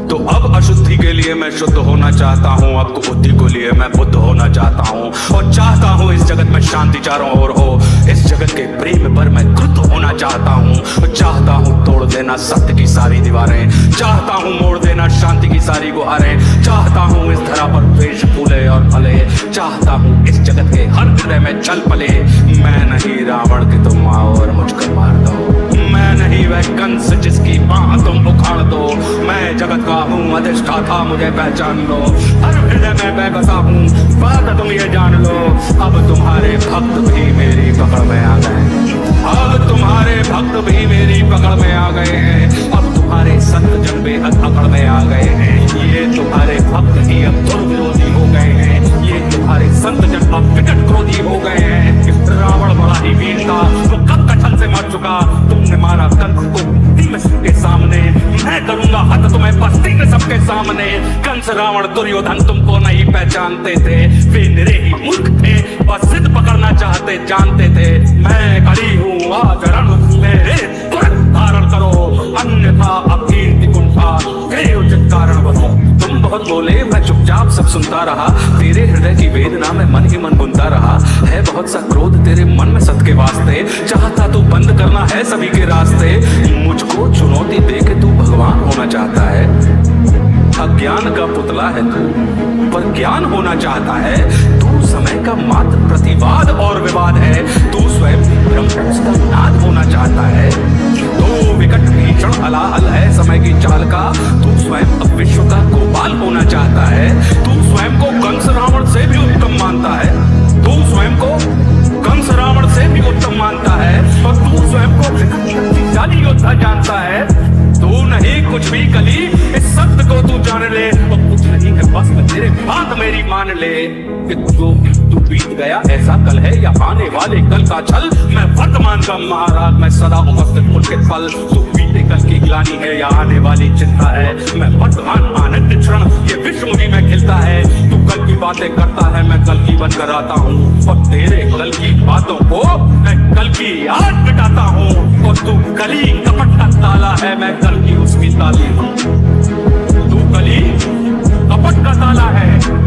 तो अब अशुद्धि के लिए मैं शुद्ध होना चाहता हूँ, अब कुबुद्धि को लिए मैं बुद्ध होना चाहता हूँ, और चाहता हूँ इस जगत में शांति चारों ओर हो, इस जगत के प्रेम पर मैं क्रुद्ध होना चाहता हूँ, और चाहता हूँ तोड़ देना सत्य की सारी दीवारें, चाहता हूँ मोड़ देना शांति की सारी गुहारें, चाहता हूँ इस धरा पर द्वेष फूले और फले, चाहता हूँ इस जगत के हर हृदय में छल पले। मैं नहीं रावण के तुम आओ और मुझको मार दो, मैं नहीं वह कंस जिसकी बाह तुम उखाड़ दो, मैं जगत का हूँ अधिष्ठाता मुझे पहचान लो, हर हृदय में मैं बसा हूँ बात तुम ये जान लो। अब तुम्हारे भक्त भी मेरी पकड़ में आ गए, अब तुम्हारे भक्त भी मेरी पकड़ में आ गए हैं, अब तुम्हारे संत जन बेहद अकड़ में आ गए हैं, ये तुम्हारे भक्त ही अब दुर्विरोधी हो गए हैं, ये तुम्हारे संत जन अब विकट क्रोधी हो गए हैं। रावण बड़ा ही वीर था, वो कब कटल से मर चुका, तुमने मारा कंस को बस्ती में सबके सामने, मैं करूंगा हद तुम्हें बस्ती में सबके सामने। कंस रावण दुर्योधन तुमको नहीं पहचानते थे, वे निरे ही मूर्ख थे, बस जिद पकड़ना चाहते जानते थे। मैं खड़ी हूँ आज रण मेरे तुरंत धारण करो, अन्यथा अकीर्ति कुंठा गए उचित कारण बनो। तुम बहुत बोले मैं चुपचाप सब सुनता रहा, तेरे हृदय की वेदना में मन ही मन बुनता रहा, है बहुत सा क्रोध तेरे मन में सत के वास्ते, चाहता तू बंद करना है सभी के रास्ते। मुझको चुनौती दे के तू भगवान होना चाहता है, अज्ञान का पुतला है तू, पर ज्ञान होना चाहता है तू, समय का मात्र प्रतिवाद और विवाद है तू, स्वयं ब्रह्मपुरुष का नाद होना चाहता है तो, विकट भीषण हलाहल है समय की चाल का, तू स्वयं अब विश्व का गोपाल होना चाहता है, तू स्वयं को कंस रावण से भी उत्तम मानता है, तू स्वयं को कंस रावण से भी उत्तम मानता है, और तू स्वयं को शक्तिशाली योद्धा जानता है। तू नहीं कुछ भी कली, इस सत्य को तू जान ले, और कुछ नहीं है बस में तेरे बात मेरी मान ले, कि जो तू बीत गया ऐसा कल है या आने वाले कल का छल, मैं वर्तमान का महाराज, मैं सदा उपस्थित पुलकित फल, तू बीते कल की ग्लानि है या आने वाली चिंता है, मैं वर्तमान आनंद क्षण ये विश्व मुझी में खिलता है। तू कल की बातें करता है, मैं कल की बनकर आता हूँ, और तेरे कल की बातों को मैं कल की याद मिटाता हूँ, और तू कली कपट का ताला है, मैं कल की उसकी ताली हूँ। तू कली कपट का ताला है,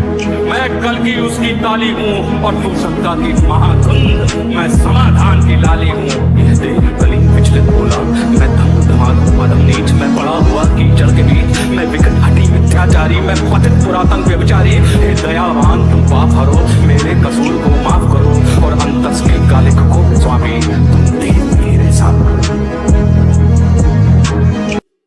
मैं कल की उसकी ताली हूँ, और तू शंका की महाधुंध, मैं समाधान की लाली हूँ। यह देख कली विचलित बोला, मैं धम धमाधम पदम नीच में पड़ा